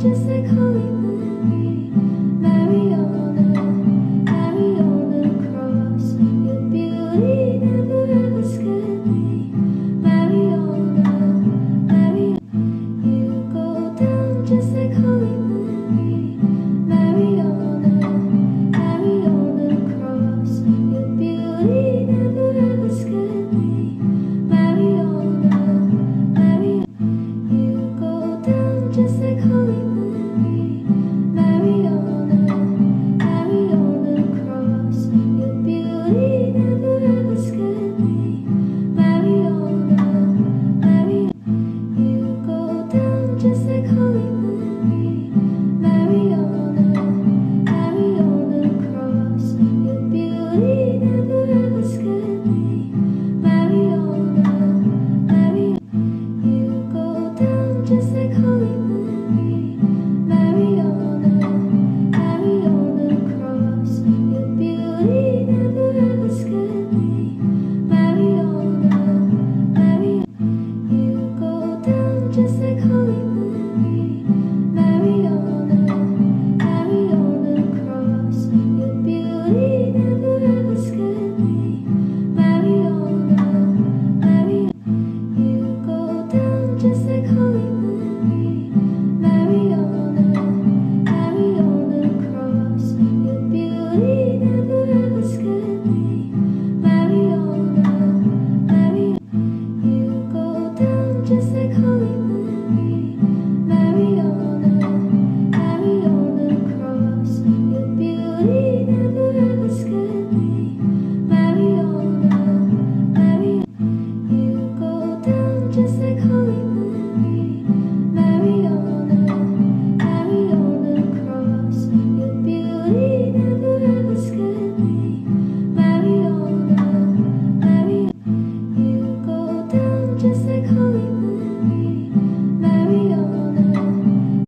just like Holy Mary, Mariana, Mary on the cross. Your beauty never ever scared me, Mariana, Mary. You go down just like Holy Mary, Mariana, Mary on the cross. Your beauty never ever scared me, Mariana, Mary. You go down just like Holy Mary, Mariana, Mary on the cross. Your beauty never ever scared me, Mariana, Mary. You go down just like Holy